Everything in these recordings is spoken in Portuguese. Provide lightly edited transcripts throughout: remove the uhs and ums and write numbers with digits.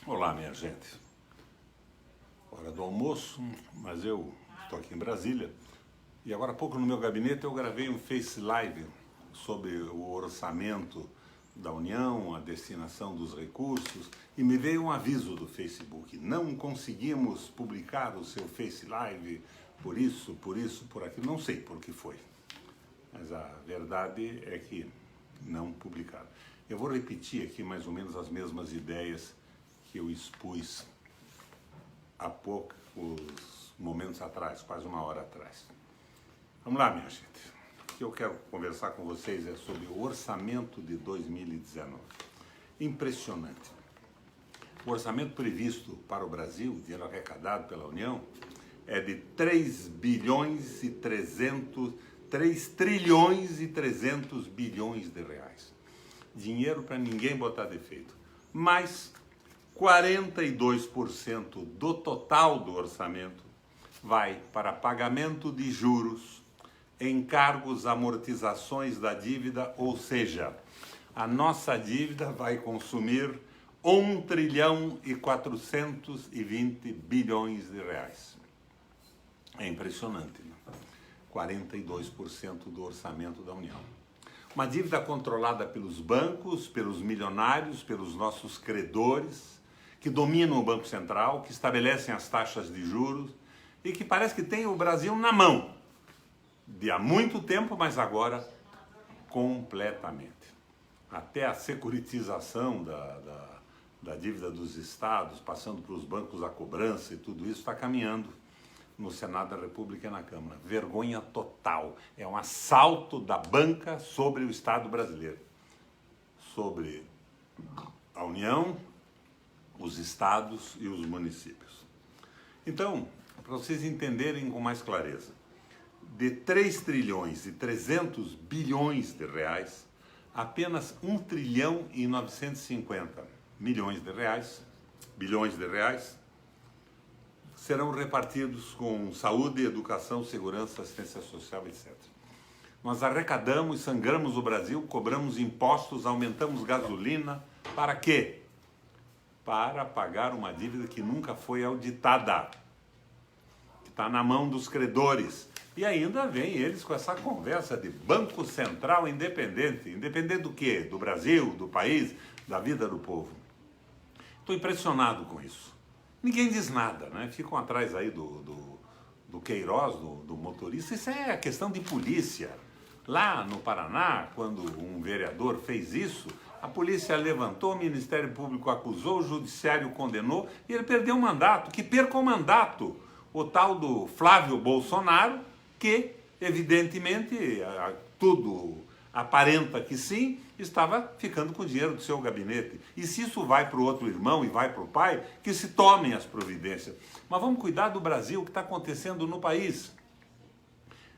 Olá, minha gente. Hora do almoço, mas eu estou aqui em Brasília e agora há pouco no meu gabinete eu gravei um Face Live sobre o orçamento da União, a destinação dos recursos e me veio um aviso do Facebook. Não conseguimos publicar o seu Face Live por isso, por aquilo. Não sei por que foi, mas a verdade é que não publicaram. Eu vou repetir aqui mais ou menos as mesmas ideias que eu expus há poucos momentos atrás, quase uma hora atrás. Vamos lá, minha gente. O que eu quero conversar com vocês é sobre o orçamento de 2019. Impressionante. O orçamento previsto para o Brasil, o dinheiro arrecadado pela União, é de 3 trilhões e 300 bilhões de reais. Dinheiro para ninguém botar defeito. Mas 42% do total do orçamento vai para pagamento de juros, encargos, amortizações da dívida, ou seja, a nossa dívida vai consumir 1 trilhão e 420 bilhões de reais. É impressionante, né? 42% do orçamento da União. Uma dívida controlada pelos bancos, pelos milionários, pelos nossos credores, que dominam o Banco Central, que estabelecem as taxas de juros e que parece que tem o Brasil na mão de há muito tempo, mas agora completamente. Até a securitização da dívida dos estados, passando para os bancos a cobrança e tudo isso está caminhando no Senado da República e na Câmara. Vergonha total. É um assalto da banca sobre o Estado brasileiro, sobre a União, os estados e os municípios. Então, para vocês entenderem com mais clareza, de 3 trilhões e 300 bilhões de reais, apenas 1 trilhão e 950 bilhões de reais, serão repartidos com saúde, educação, segurança, assistência social, etc. Nós arrecadamos, sangramos o Brasil, cobramos impostos, aumentamos gasolina, para quê? Para pagar uma dívida que nunca foi auditada, que está na mão dos credores. E ainda vem eles com essa conversa de Banco Central independente. Independente do quê? Do Brasil, do país, da vida do povo. Estou impressionado com isso. Ninguém diz nada, né? Ficam atrás aí do Queiroz, do motorista. Isso é questão de polícia. Lá no Paraná, quando um vereador fez isso, a polícia levantou, o Ministério Público acusou, o Judiciário condenou e ele perdeu o mandato. Que perca o mandato o tal do Flávio Bolsonaro, que evidentemente tudo aparenta que sim, estava ficando com o dinheiro do seu gabinete. E se isso vai para o outro irmão e vai para o pai, que se tomem as providências. Mas vamos cuidar do Brasil, o que está acontecendo no país.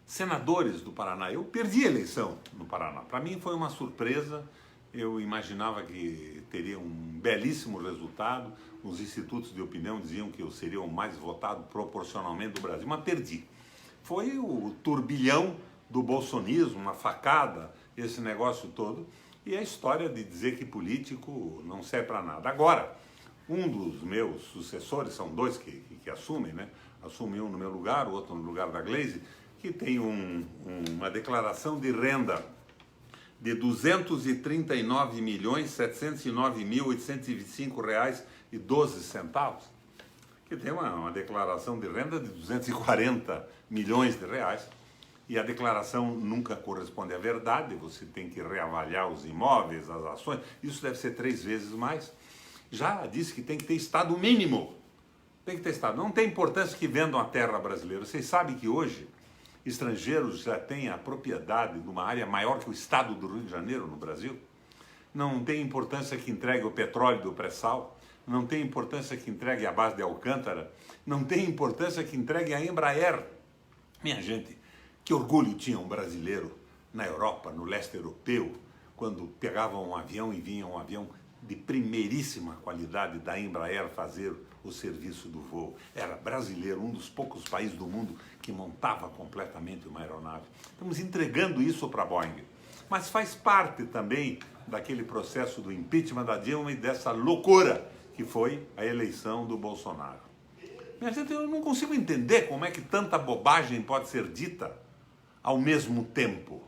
Senadores do Paraná, eu perdi a eleição no Paraná. Para mim foi uma surpresa, eu imaginava que teria um belíssimo resultado. Os institutos de opinião diziam que eu seria o mais votado proporcionalmente do Brasil, mas perdi. Foi o turbilhão do bolsonismo, uma facada, esse negócio todo, e a história de dizer que político não serve para nada. Agora, um dos meus sucessores, são dois que assumem, né? Assume um no meu lugar, o outro no lugar da Gleisi, que tem uma declaração de renda de R$ 239.709.825,12, que tem uma declaração de renda de 240 milhões de reais, e a declaração nunca corresponde à verdade, você tem que reavaliar os imóveis, as ações, isso deve ser 3 vezes mais. Já disse que tem que ter estado mínimo, tem que ter estado, não tem importância que vendam a terra brasileira. Vocês sabem que hoje estrangeiros já têm a propriedade de uma área maior que o estado do Rio de Janeiro no Brasil? Não tem importância que entregue o petróleo do pré-sal, não tem importância que entregue a base de Alcântara, não tem importância que entregue a Embraer. Minha gente, que orgulho tinha um brasileiro na Europa, no leste europeu, quando pegavam um avião e vinha um avião de primeiríssima qualidade da Embraer fazer o serviço do voo. Era brasileiro, um dos poucos países do mundo que montava completamente uma aeronave. Estamos entregando isso para a Boeing. Mas faz parte também daquele processo do impeachment da Dilma e dessa loucura que foi a eleição do Bolsonaro. Minha gente, eu não consigo entender como é que tanta bobagem pode ser dita ao mesmo tempo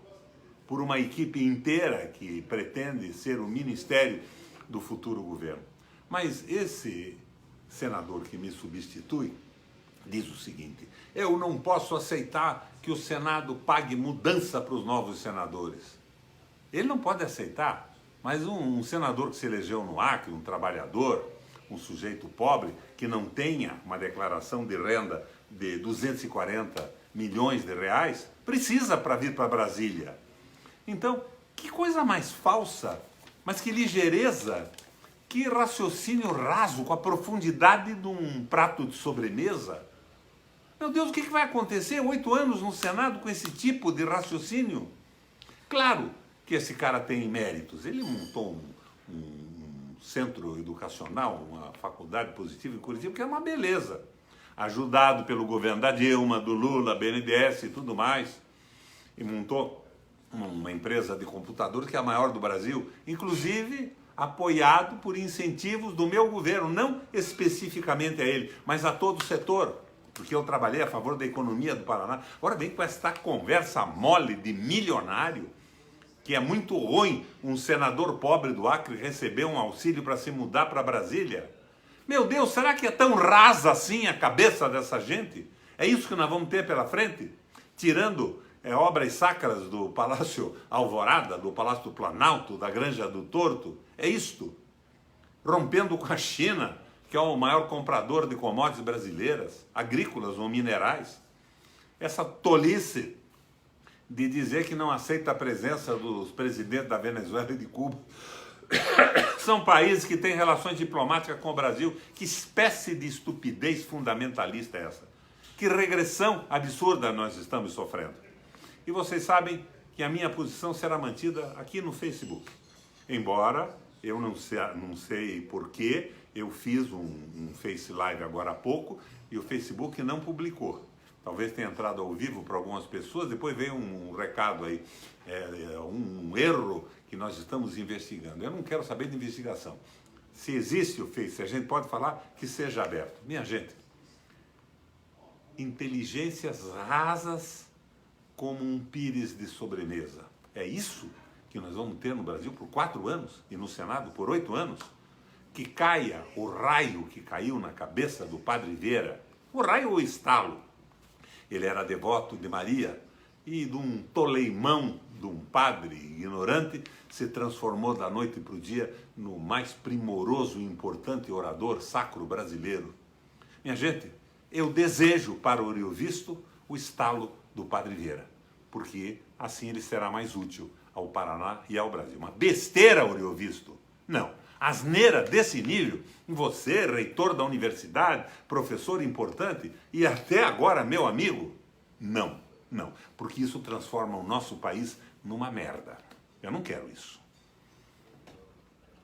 por uma equipe inteira que pretende ser o ministério do futuro governo. Mas esse senador que me substitui diz o seguinte: eu não posso aceitar que o Senado pague mudança para os novos senadores. Ele não pode aceitar, mas um senador que se elegeu no Acre, um trabalhador, um sujeito pobre, que não tenha uma declaração de renda de 240 milhões de reais, precisa para vir para Brasília. Então, que coisa mais falsa, mas que ligeireza, que raciocínio raso, com a profundidade de um prato de sobremesa. Meu Deus, o que vai acontecer? 8 anos no Senado com esse tipo de raciocínio? Claro que esse cara tem méritos. Ele montou um centro educacional, uma faculdade positiva em Curitiba, que é uma beleza. Ajudado pelo governo da Dilma, do Lula, BNDES e tudo mais. E montou uma empresa de computadores que é a maior do Brasil, inclusive apoiado por incentivos do meu governo, não especificamente a ele, mas a todo o setor, porque eu trabalhei a favor da economia do Paraná. Agora vem com esta conversa mole de milionário, que é muito ruim um senador pobre do Acre receber um auxílio para se mudar para Brasília. Meu Deus, será que é tão rasa assim a cabeça dessa gente? É isso que nós vamos ter pela frente? Tirando obras sacras do Palácio Alvorada, do Palácio do Planalto, da Granja do Torto? É isto? Rompendo com a China, que é o maior comprador de commodities brasileiras, agrícolas ou minerais. Essa tolice de dizer que não aceita a presença dos presidentes da Venezuela e de Cuba. São países que têm relações diplomáticas com o Brasil. Que espécie de estupidez fundamentalista é essa? Que regressão absurda nós estamos sofrendo. E vocês sabem que a minha posição será mantida aqui no Facebook. Embora eu não sei porquê, eu fiz um Face Live agora há pouco e o Facebook não publicou. Talvez tenha entrado ao vivo para algumas pessoas, depois veio um recado aí, um erro que nós estamos investigando. Eu não quero saber de investigação. Se existe o Face, a gente pode falar que seja aberto. Minha gente, inteligências rasas como um pires de sobremesa. É isso que nós vamos ter no Brasil por 4 anos e no Senado por 8 anos? Que caia o raio que caiu na cabeça do Padre Vieira, o raio ou estalo. Ele era devoto de Maria e de um toleimão, de um padre ignorante, se transformou da noite para o dia no mais primoroso e importante orador sacro brasileiro. Minha gente, eu desejo para o Ouro Visto o estalo do Padre Vieira, porque assim ele será mais útil ao Paraná e ao Brasil. Uma besteira, Ouro Visto? Não. Asneira desse nível, você, reitor da universidade, professor importante e até agora meu amigo? Não, porque isso transforma o nosso país numa merda. Eu não quero isso.